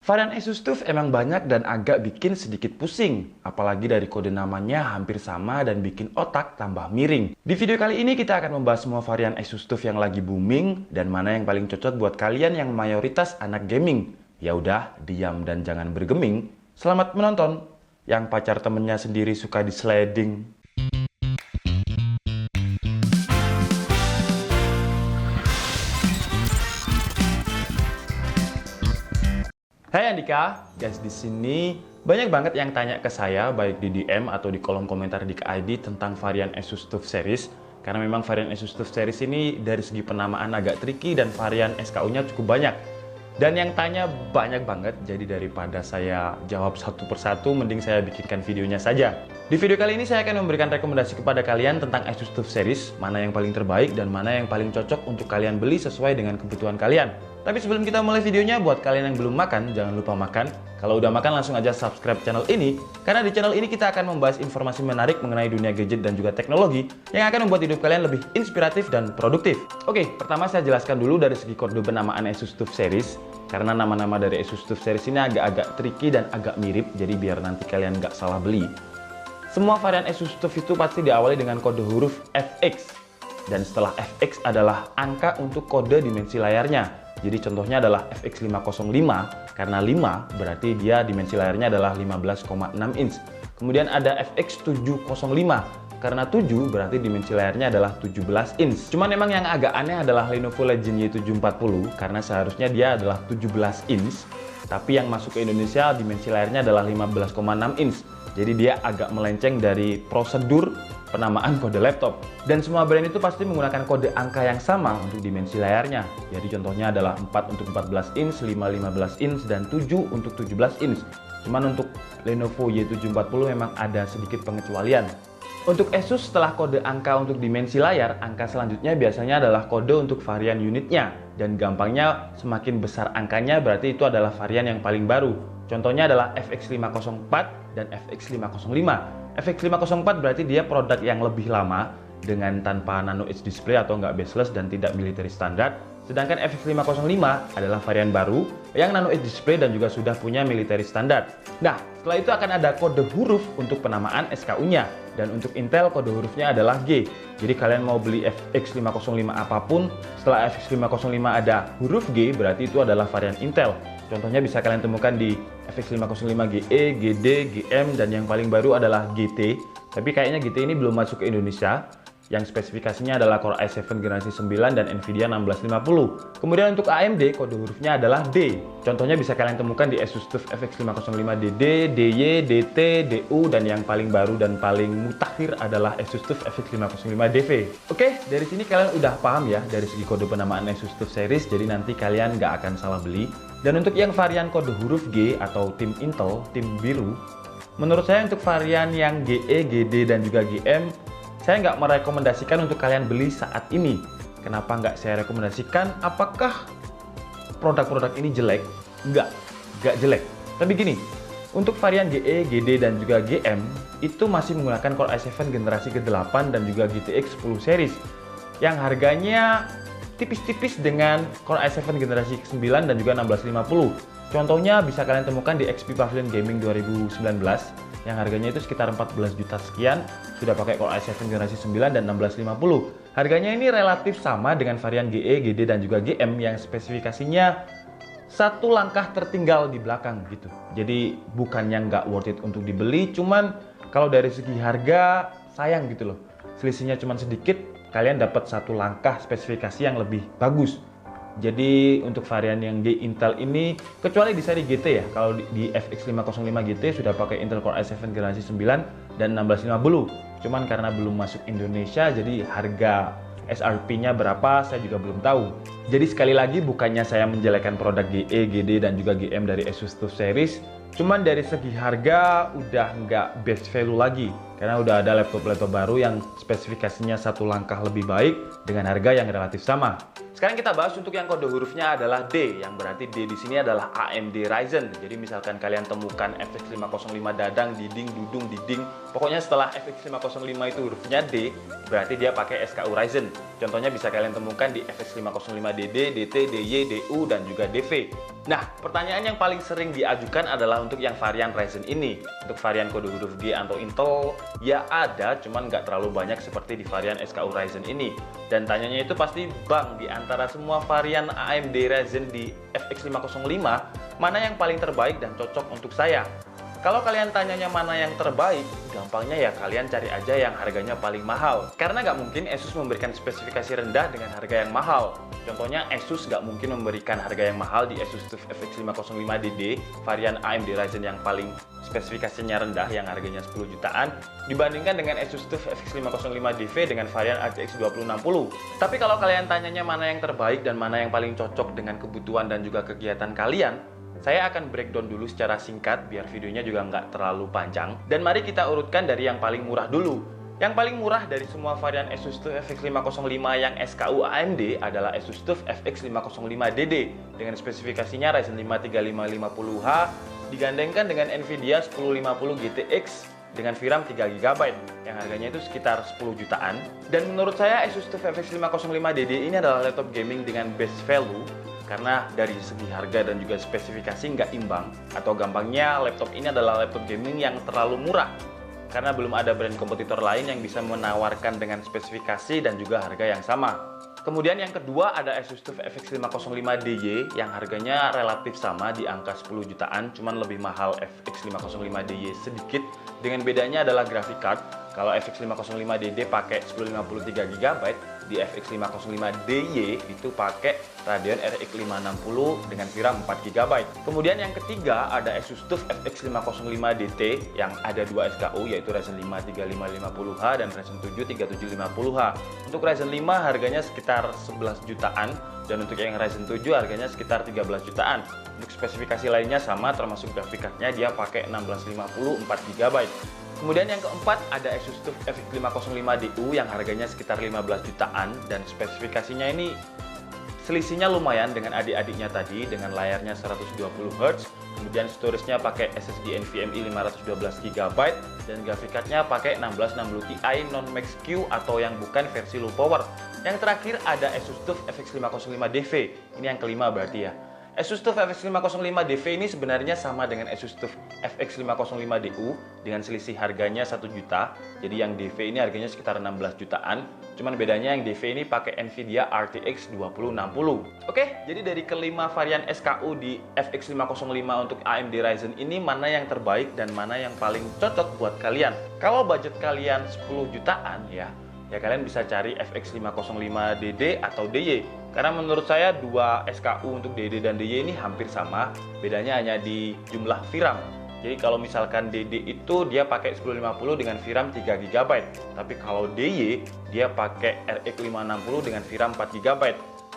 Varian Asus TUF emang banyak dan agak bikin sedikit pusing, apalagi dari kode namanya hampir sama dan bikin otak tambah miring. Di video kali ini kita akan membahas semua varian Asus TUF yang lagi booming dan mana yang paling cocok buat kalian yang mayoritas anak gaming. Ya udah, diam dan jangan bergeming. Selamat menonton. Yang pacar temennya sendiri suka di sliding. Hai Andika, guys, di sini banyak banget yang tanya ke saya baik di DM atau di kolom komentar di ID tentang varian Asus TUF series. Karena memang varian Asus TUF series ini dari segi penamaan agak tricky dan varian SKU-nya cukup banyak. Dan yang tanya banyak banget, jadi daripada saya jawab satu persatu, mending saya bikinkan videonya saja. Di video kali ini saya akan memberikan rekomendasi kepada kalian tentang Asus TUF series, mana yang paling terbaik dan mana yang paling cocok untuk kalian beli sesuai dengan kebutuhan kalian. Tapi sebelum kita mulai videonya, buat kalian yang belum makan, jangan lupa makan. Kalau udah makan, langsung aja subscribe channel ini. Karena di channel ini kita akan membahas informasi menarik mengenai dunia gadget dan juga teknologi yang akan membuat hidup kalian lebih inspiratif dan produktif. Oke, pertama saya jelaskan dulu dari segi kode penamaan Asus TUF series. Karena nama-nama dari Asus TUF series ini agak-agak tricky dan agak mirip, jadi biar nanti kalian nggak salah beli. Semua varian Asus TUF itu pasti diawali dengan kode huruf FX. Dan setelah FX adalah angka untuk kode dimensi layarnya. Jadi contohnya adalah FX505, karena 5 berarti dia dimensi layarnya adalah 15,6 inch. Kemudian ada FX705, karena 7 berarti dimensi layarnya adalah 17 inch. Cuman memang yang agak aneh adalah Lenovo Legion Y740, karena seharusnya dia adalah 17 inch. Tapi yang masuk ke Indonesia dimensi layarnya adalah 15,6 inch. Jadi dia agak melenceng dari prosedur penamaan kode laptop. Dan semua brand itu pasti menggunakan kode angka yang sama untuk dimensi layarnya. Jadi contohnya adalah 4 untuk 14 inch, 5 15 inch, dan 7 untuk 17 inch. Cuman untuk Lenovo Y740 memang ada sedikit pengecualian. Untuk Asus, setelah kode angka untuk dimensi layar, angka selanjutnya biasanya adalah kode untuk varian unitnya. Dan gampangnya, semakin besar angkanya berarti itu adalah varian yang paling baru. Contohnya adalah FX504 dan FX505. FX504 berarti dia produk yang lebih lama dengan tanpa nano edge display atau nggak bezeless dan tidak military standard. Sedangkan FX505 adalah varian baru yang nano edge display dan juga sudah punya military standard. Nah, setelah itu akan ada kode huruf untuk penamaan SKU-nya. Dan untuk Intel kode hurufnya adalah G. Jadi kalian mau beli FX505 apapun, setelah FX505 ada huruf G berarti itu adalah varian Intel. Contohnya bisa kalian temukan di FX505GE, GD, GM, dan yang paling baru adalah GT. Tapi kayaknya GT ini belum masuk ke Indonesia. Yang spesifikasinya adalah Core i7 generasi 9 dan Nvidia 1650. Kemudian untuk AMD kode hurufnya adalah D. Contohnya bisa kalian temukan di Asus TUF FX505DD, DY, DT, DU, dan yang paling baru dan paling mutakhir adalah Asus TUF FX505DV. Oke, dari sini kalian udah paham ya dari segi kode penamaan Asus TUF series, jadi nanti kalian nggak akan salah beli. Dan untuk yang varian kode huruf G atau tim Intel, tim biru, menurut saya untuk varian yang GE, GD, dan juga GM, saya nggak merekomendasikan untuk kalian beli saat ini. Kenapa nggak saya rekomendasikan? Apakah produk-produk ini jelek? Nggak jelek. Tapi gini, untuk varian GE, GD, dan juga GM, itu masih menggunakan Core i7 generasi ke-8 dan juga GTX 10 series, yang harganya tipis-tipis dengan Core i7 generasi ke-9 dan juga 1650. Contohnya bisa kalian temukan di XP Pavilion Gaming 2019 yang harganya itu sekitar 14 juta sekian, sudah pakai Core i7 generasi 9 dan 1650. Harganya ini relatif sama dengan varian GE, GD, dan juga GM yang spesifikasinya satu langkah tertinggal di belakang gitu. Jadi bukannya nggak worth it untuk dibeli, cuman kalau dari segi harga sayang gitu loh. Selisihnya cuman sedikit, kalian dapat satu langkah spesifikasi yang lebih bagus. Jadi untuk varian yang di Intel ini, kecuali di seri GT ya, kalau di FX505 GT sudah pakai Intel Core i7 generasi 9 dan 1650. Cuman karena belum masuk Indonesia, jadi harga SRP-nya berapa saya juga belum tahu. Jadi sekali lagi bukannya saya menjelekkan produk GE, GD, dan juga GM dari Asus TUF series, cuman dari segi harga udah nggak best value lagi. Karena udah ada laptop-laptop baru yang spesifikasinya satu langkah lebih baik dengan harga yang relatif sama. Sekarang kita bahas untuk yang kode hurufnya adalah D, yang berarti D di sini adalah AMD Ryzen. Jadi misalkan kalian temukan FX 505 dadang, diding, dudung, diding, pokoknya setelah FX 505 itu hurufnya D, berarti dia pakai SKU Ryzen. Contohnya bisa kalian temukan di FX 505 DD, DT, DY, DU, dan juga DV. Nah, pertanyaan yang paling sering diajukan adalah untuk yang varian Ryzen ini. Untuk varian kode huruf G atau Intel, ya ada, cuman nggak terlalu banyak seperti di varian SKU Ryzen ini. Dan tanyanya itu pasti, Bang, di antara semua varian AMD Ryzen di FX 505, mana yang paling terbaik dan cocok untuk saya? Kalau kalian tanyanya mana yang terbaik, gampangnya ya kalian cari aja yang harganya paling mahal. Karena nggak mungkin Asus memberikan spesifikasi rendah dengan harga yang mahal. Contohnya Asus nggak mungkin memberikan harga yang mahal di Asus TUF FX 505DD varian AMD Ryzen yang paling spesifikasinya rendah yang harganya 10 jutaan dibandingkan dengan Asus TUF FX 505DV dengan varian RTX 2060. Tapi kalau kalian tanyanya mana yang terbaik dan mana yang paling cocok dengan kebutuhan dan juga kegiatan kalian, saya akan breakdown dulu secara singkat biar videonya juga nggak terlalu panjang. Dan mari kita urutkan dari yang paling murah dulu. Yang paling murah dari semua varian Asus TUF FX 505 yang SKU AMD adalah Asus TUF FX 505DD dengan spesifikasinya Ryzen 5 3550H digandengkan dengan Nvidia 1050 GTX dengan VRAM 3GB yang harganya itu sekitar 10 jutaan. Dan menurut saya Asus TUF FX 505DD ini adalah laptop gaming dengan best value karena dari segi harga dan juga spesifikasi nggak imbang, atau gampangnya laptop ini adalah laptop gaming yang terlalu murah karena belum ada brand kompetitor lain yang bisa menawarkan dengan spesifikasi dan juga harga yang sama. Kemudian yang kedua ada Asus TUF FX 505DY yang harganya relatif sama di angka 10 jutaan, cuman lebih mahal FX 505DY sedikit. Dengan bedanya adalah graphic card. Kalau FX 505DD pakai 1053GB, di FX 505DY itu pakai Radeon RX 560 dengan VRAM 4GB. Kemudian yang ketiga ada Asus TUF FX 505DT yang ada 2 SKU yaitu Ryzen 5 3550H dan Ryzen 7 3750H. Untuk Ryzen 5 harganya sekitar 11 jutaan dan untuk yang Ryzen 7 harganya sekitar 13 jutaan. Untuk spesifikasi lainnya sama termasuk grafik cardnya dia pakai 1650 4GB. Kemudian yang keempat ada Asus TUF FX 505DU yang harganya sekitar 15 jutaan dan spesifikasinya ini selisihnya lumayan dengan adik-adiknya tadi dengan layarnya 120Hz, kemudian storage-nya pakai SSD NVMe 512GB dan grafik card-nya pakai 1660 Ti non-Max Q atau yang bukan versi low power. Yang terakhir ada Asus TUF FX 505DV. Ini yang kelima berarti ya. Asus TUF FX 505DV ini sebenarnya sama dengan Asus TUF FX 505DU dengan selisih harganya 1 juta. Jadi yang DV ini harganya sekitar 16 jutaan. Cuman bedanya yang DV ini pakai Nvidia RTX 2060. Oke, jadi dari kelima varian SKU di FX 505 untuk AMD Ryzen ini mana yang terbaik dan mana yang paling cocok buat kalian? Kalau budget kalian 10 jutaan ya kalian bisa cari FX 505DD atau DY. Karena menurut saya dua SKU untuk DD dan DY ini hampir sama, bedanya hanya di jumlah VRAM. Jadi kalau misalkan DD itu dia pakai 1050 dengan VRAM 3GB, tapi kalau DY dia pakai RX 560 dengan VRAM 4GB.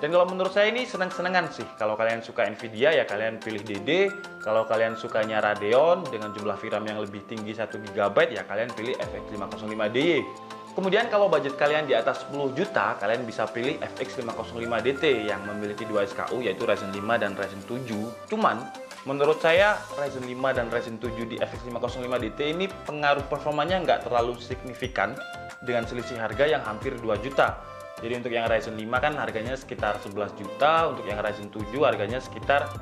Dan kalau menurut saya ini seneng-senengan sih. Kalau kalian suka Nvidia ya kalian pilih DD, kalau kalian sukanya Radeon dengan jumlah VRAM yang lebih tinggi 1GB ya kalian pilih FX 505DY. Kemudian kalau budget kalian di atas 10 juta, kalian bisa pilih FX 505DT yang memiliki 2 SKU yaitu Ryzen 5 dan Ryzen 7. Cuman, menurut saya Ryzen 5 dan Ryzen 7 di FX 505DT ini pengaruh performanya nggak terlalu signifikan dengan selisih harga yang hampir 2 juta. Jadi untuk yang Ryzen 5 kan harganya sekitar 11 juta, untuk yang Ryzen 7 harganya sekitar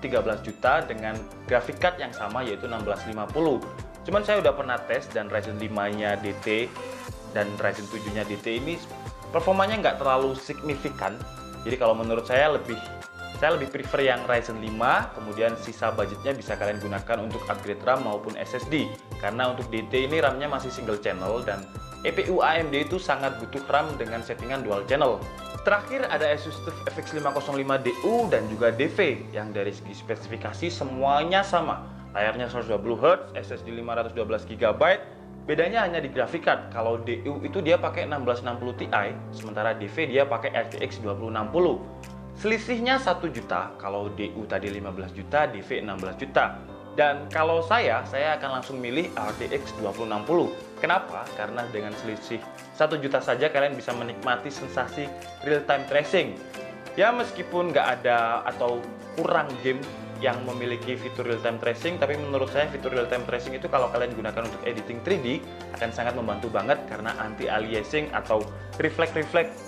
13 juta dengan graphic card yang sama yaitu 1650. Cuman saya udah pernah tes dan Ryzen 5-nya DT dan Ryzen 7-nya DT ini performanya nggak terlalu signifikan. Jadi kalau menurut saya lebih prefer yang Ryzen 5, kemudian sisa budgetnya bisa kalian gunakan untuk upgrade RAM maupun SSD. Karena untuk DT ini RAM-nya masih single channel dan EPU AMD itu sangat butuh RAM dengan settingan dual channel. Terakhir ada Asus TUF FX 505DU dan juga DV yang dari segi spesifikasi semuanya sama. Layarnya 120Hz, SSD 512GB. Bedanya hanya di grafik card. Kalau DU itu dia pakai 1660 Ti, sementara DV dia pakai RTX 2060. Selisihnya 1 juta. Kalau DU tadi 15 juta, DV 16 juta. Dan kalau saya akan langsung milih RTX 2060 Kenapa? Karena dengan selisih 1 juta saja kalian bisa menikmati sensasi real-time tracing. Ya meskipun nggak ada atau kurang game yang memiliki fitur real-time tracing, tapi menurut saya fitur real-time tracing itu kalau kalian gunakan untuk editing 3D akan sangat membantu banget karena anti-aliasing atau refleks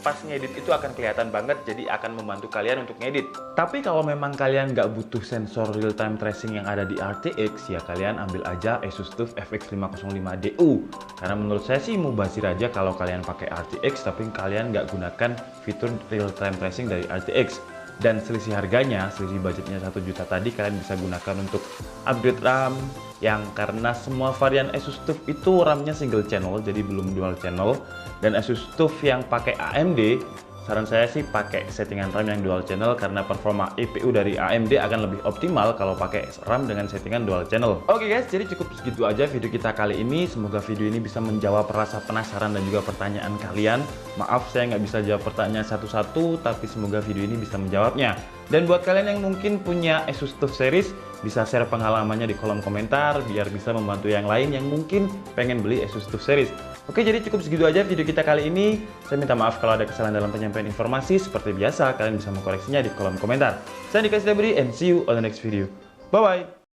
pas ngedit itu akan kelihatan banget, jadi akan membantu kalian untuk ngedit. Tapi kalau memang kalian nggak butuh sensor real-time tracing yang ada di RTX, ya kalian ambil aja Asus TUF FX505DU. Karena menurut saya sih mubazir aja kalau kalian pakai RTX tapi kalian nggak gunakan fitur real-time tracing dari RTX. Dan selisih harganya, selisih budgetnya 1 juta tadi kalian bisa gunakan untuk upgrade RAM yang karena semua varian Asus TUF itu RAM-nya single channel jadi belum dual channel, dan Asus TUF yang pakai AMD saran saya sih pakai settingan RAM yang dual channel karena performa EPU dari AMD akan lebih optimal kalau pakai RAM dengan settingan dual channel. Oke guys, jadi cukup segitu aja video kita kali ini. Semoga video ini bisa menjawab rasa penasaran dan juga pertanyaan kalian. Maaf saya nggak bisa jawab pertanyaan satu-satu, tapi semoga video ini bisa menjawabnya. Dan buat kalian yang mungkin punya Asus TUF series, bisa share pengalamannya di kolom komentar biar bisa membantu yang lain yang mungkin pengen beli Asus TUF series. Oke, jadi cukup segitu aja video kita kali ini. Saya minta maaf kalau ada kesalahan dalam penyampaian informasi. Seperti biasa, kalian bisa mengkoreksinya di kolom komentar. Saya Andika Sidabudi and see you on the next video. Bye-bye!